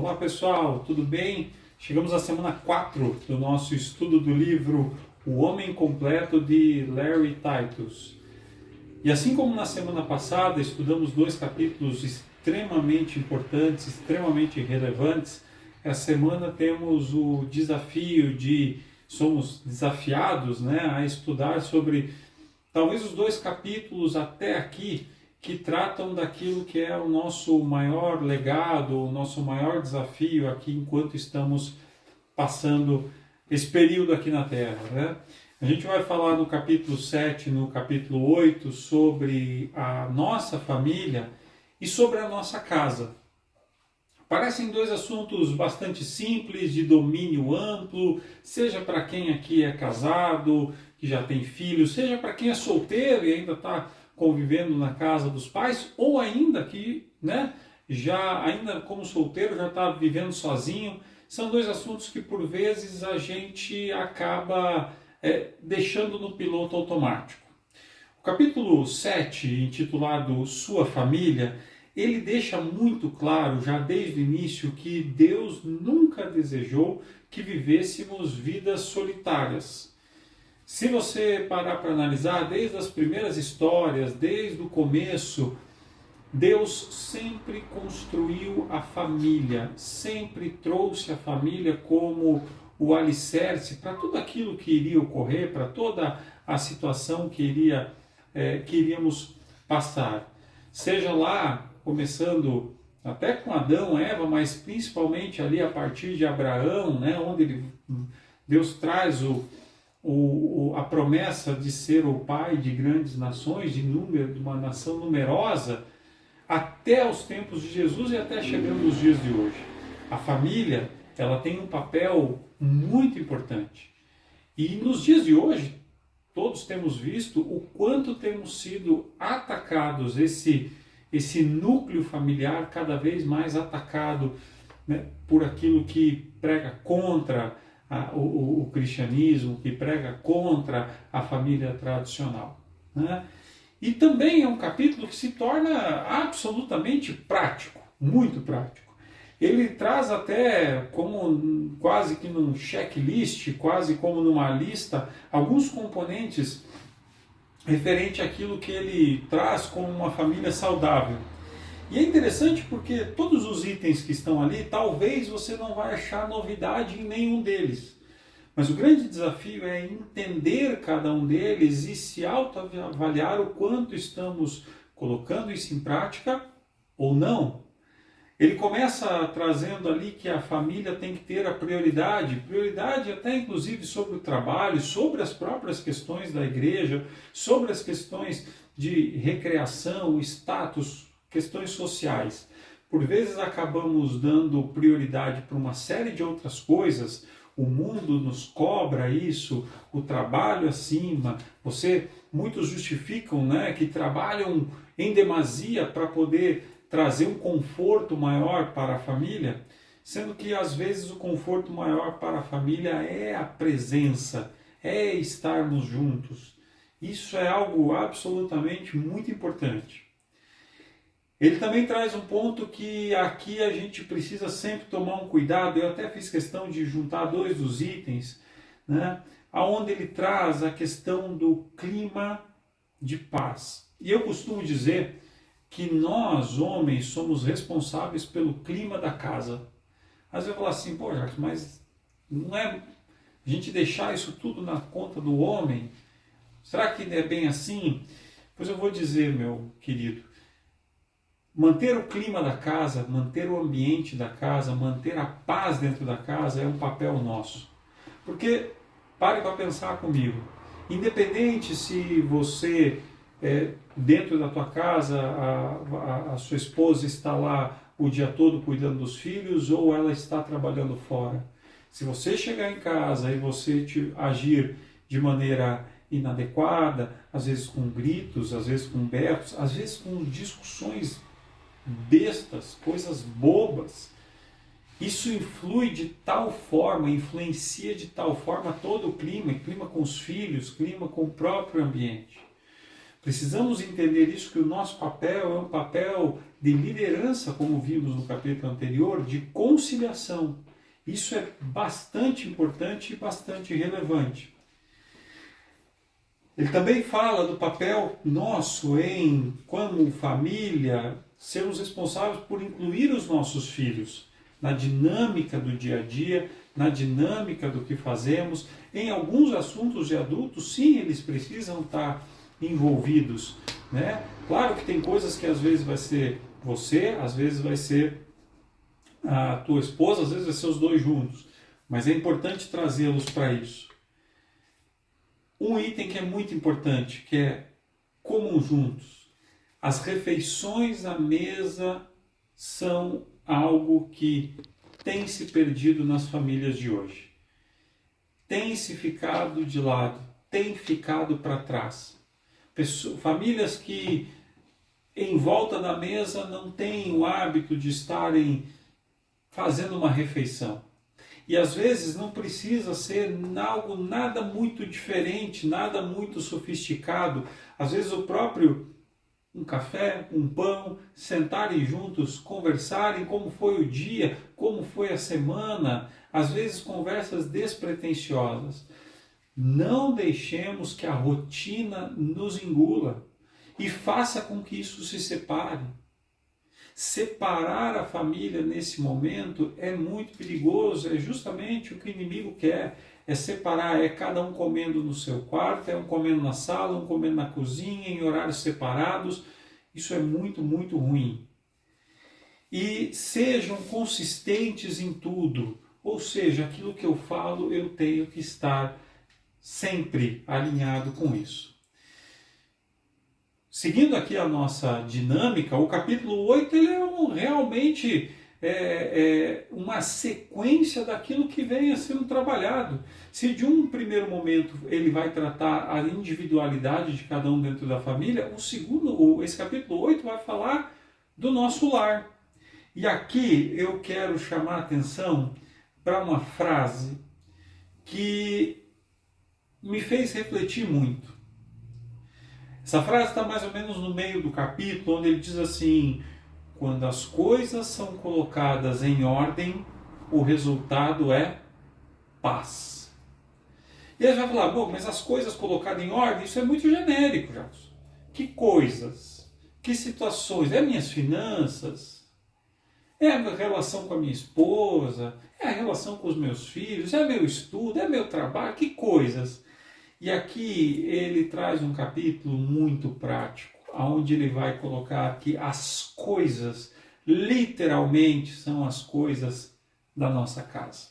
Olá pessoal, tudo bem? Chegamos à semana 4 do nosso estudo do livro O Homem Completo de Larry Titus. E assim como na semana passada estudamos dois capítulos extremamente importantes, extremamente relevantes, essa semana temos o desafio somos desafiados, a estudar sobre talvez os dois capítulos até aqui que tratam daquilo que é o nosso maior legado, o nosso maior desafio aqui enquanto estamos passando esse período aqui na Terra. A gente vai falar no capítulo 7, no capítulo 8, sobre a nossa família e sobre a nossa casa. Parecem dois assuntos bastante simples, de domínio amplo, seja para quem aqui é casado, que já tem filhos, seja para quem é solteiro e ainda está convivendo na casa dos pais, ou ainda que, ainda como solteiro, já está vivendo sozinho. São dois assuntos que por vezes a gente acaba deixando no piloto automático. O capítulo 7, intitulado Sua Família, ele deixa muito claro, já desde o início, que Deus nunca desejou que vivêssemos vidas solitárias. Se você parar para analisar, desde as primeiras histórias, desde o começo, Deus sempre construiu a família, sempre trouxe a família como o alicerce para tudo aquilo que iria ocorrer, para toda a situação que iríamos passar. Seja lá, começando até com Adão, Eva, mas principalmente ali a partir de Abraão, onde Deus traz a promessa de ser o pai de grandes nações, de uma nação numerosa, até os tempos de Jesus e até chegando nos dias de hoje. A família, ela tem um papel muito importante. E nos dias de hoje, todos temos visto o quanto temos sido atacados, esse núcleo familiar cada vez mais atacado, por aquilo que prega contra o cristianismo, que prega contra a família tradicional. E também é um capítulo que se torna absolutamente prático, muito prático. Ele traz até como quase que num checklist, quase como numa lista, alguns componentes referente àquilo que ele traz como uma família saudável. E é interessante porque todos os itens que estão ali, talvez você não vai achar novidade em nenhum deles. Mas o grande desafio é entender cada um deles e se autoavaliar o quanto estamos colocando isso em prática ou não. Ele começa trazendo ali que a família tem que ter a prioridade até inclusive sobre o trabalho, sobre as próprias questões da igreja, sobre as questões de recreação, status, questões sociais. Por vezes acabamos dando prioridade para uma série de outras coisas, o mundo nos cobra isso, o trabalho acima, muitos justificam que trabalham em demasia para poder trazer um conforto maior para a família, sendo que às vezes o conforto maior para a família é a presença, é estarmos juntos. Isso é algo absolutamente muito importante. Ele também traz um ponto que aqui a gente precisa sempre tomar um cuidado. Eu até fiz questão de juntar dois dos itens, aonde ele traz a questão do clima de paz. E eu costumo dizer que nós, homens, somos responsáveis pelo clima da casa. Às vezes eu falo assim, Jacques, mas não é a gente deixar isso tudo na conta do homem? Será que é bem assim? Pois eu vou dizer, meu querido, manter o clima da casa, manter o ambiente da casa, manter a paz dentro da casa é um papel nosso. Porque, pare para pensar comigo, independente se você, dentro da tua casa, a sua esposa está lá o dia todo cuidando dos filhos ou ela está trabalhando fora. Se você chegar em casa e você agir de maneira inadequada, às vezes com gritos, às vezes com berros, às vezes com discussões bestas, coisas bobas, isso influencia de tal forma todo o clima com os filhos, clima com o próprio ambiente. Precisamos entender isso, que o nosso papel é um papel de liderança, como vimos no capítulo anterior, de conciliação. Isso é bastante importante e bastante relevante. Ele também fala do papel nosso em, como família, sermos responsáveis por incluir os nossos filhos na dinâmica do dia a dia, na dinâmica do que fazemos. Em alguns assuntos de adultos, sim, eles precisam estar envolvidos, né? Claro que tem coisas que às vezes vai ser você, às vezes vai ser a tua esposa, às vezes vai ser os dois juntos, mas é importante trazê-los para isso. Um item que é muito importante, que é comum juntos. As refeições à mesa são algo que tem se perdido nas famílias de hoje. Tem se ficado de lado, tem ficado para trás. Famílias que em volta da mesa não têm o hábito de estarem fazendo uma refeição. E às vezes não precisa ser algo nada muito diferente, nada muito sofisticado. Às vezes o próprio um café, um pão, sentarem juntos, conversarem como foi o dia, como foi a semana, às vezes conversas despretensiosas. Não deixemos que a rotina nos engula e faça com que isso se separe. Separar a família nesse momento é muito perigoso, é justamente o que o inimigo quer, é separar, é cada um comendo no seu quarto, é um comendo na sala, um comendo na cozinha, em horários separados. Isso é muito, muito ruim. E sejam consistentes em tudo, ou seja, aquilo que eu falo, eu tenho que estar sempre alinhado com isso. Seguindo aqui a nossa dinâmica, o capítulo 8 ele é realmente uma sequência daquilo que vem a sendo trabalhado. Se de um primeiro momento ele vai tratar a individualidade de cada um dentro da família, esse capítulo 8 vai falar do nosso lar. E aqui eu quero chamar a atenção para uma frase que me fez refletir muito. Essa frase está mais ou menos no meio do capítulo, onde ele diz assim: quando as coisas são colocadas em ordem, o resultado é paz. E aí você vai falar, bom, mas as coisas colocadas em ordem, isso é muito genérico, Jacques. Que coisas? Que situações? É minhas finanças? É a minha relação com a minha esposa? É a relação com os meus filhos? É meu estudo? É meu trabalho? Que coisas? E aqui ele traz um capítulo muito prático, onde ele vai colocar que as coisas, literalmente, são as coisas da nossa casa.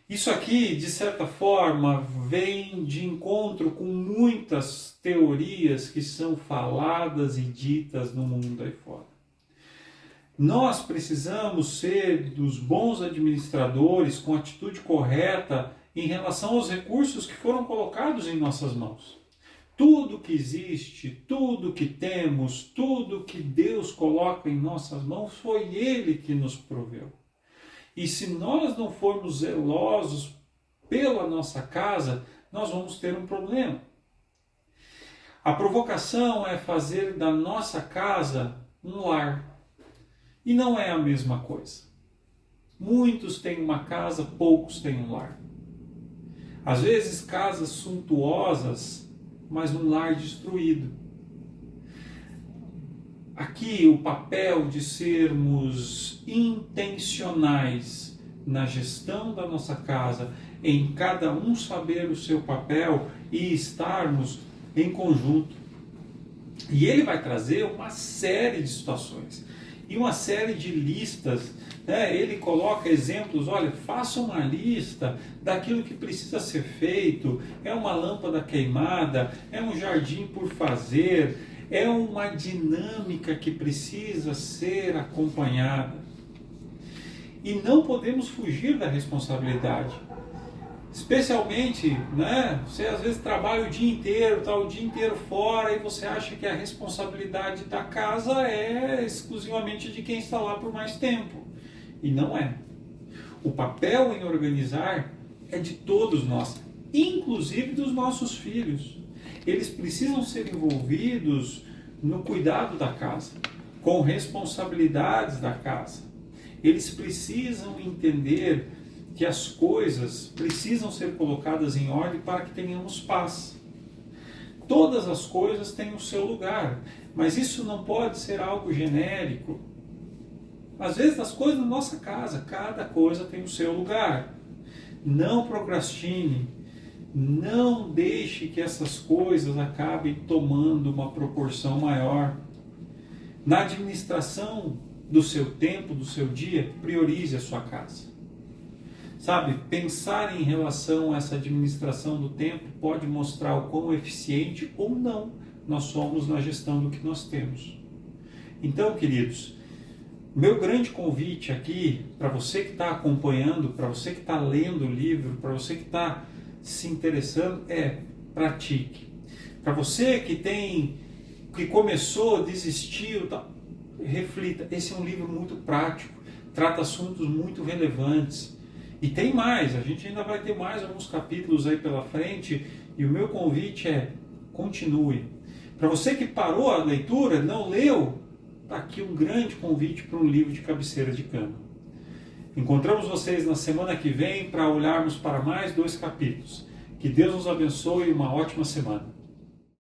Isso aqui, de certa forma, vem de encontro com muitas teorias que são faladas e ditas no mundo aí fora. Nós precisamos ser dos bons administradores com atitude correta em relação aos recursos que foram colocados em nossas mãos. Tudo que existe, tudo que temos, tudo que Deus coloca em nossas mãos, foi Ele que nos proveu. E se nós não formos zelosos pela nossa casa, nós vamos ter um problema. A provocação é fazer da nossa casa um lar. E não é a mesma coisa. Muitos têm uma casa, poucos têm um lar. Às vezes casas suntuosas, mas um lar destruído. Aqui o papel de sermos intencionais na gestão da nossa casa, em cada um saber o seu papel e estarmos em conjunto. E ele vai trazer uma série de situações e uma série de listas. Ele coloca exemplos, olha, faça uma lista daquilo que precisa ser feito, é uma lâmpada queimada, é um jardim por fazer, é uma dinâmica que precisa ser acompanhada. E não podemos fugir da responsabilidade. Especialmente, você às vezes trabalha o dia inteiro, está o dia inteiro fora e você acha que a responsabilidade da casa é exclusivamente de quem está lá por mais tempo. E não é. O papel em organizar é de todos nós, inclusive dos nossos filhos. eles precisam ser envolvidos no cuidado da casa, com responsabilidades da casa. Eles precisam entender que as coisas precisam ser colocadas em ordem para que tenhamos paz. Todas as coisas têm o seu lugar, mas isso não pode ser algo genérico. Às vezes as coisas na nossa casa, cada coisa tem o seu lugar. Não procrastine, não deixe que essas coisas acabem tomando uma proporção maior. Na administração do seu tempo, do seu dia, priorize a sua casa. Sabe, pensar em relação a essa administração do tempo pode mostrar o quão eficiente ou não nós somos na gestão do que nós temos. Então, queridos, meu grande convite aqui, para você que está acompanhando, para você que está lendo o livro, para você que está se interessando, pratique. Para você que começou, desistiu, reflita. Esse é um livro muito prático, trata assuntos muito relevantes. E tem mais, a gente ainda vai ter mais alguns capítulos aí pela frente, e o meu convite é, continue. Para você que parou a leitura, não leu, está aqui um grande convite para um livro de cabeceira de cama. Encontramos vocês na semana que vem para olharmos para mais 2 capítulos. Que Deus nos abençoe e uma ótima semana.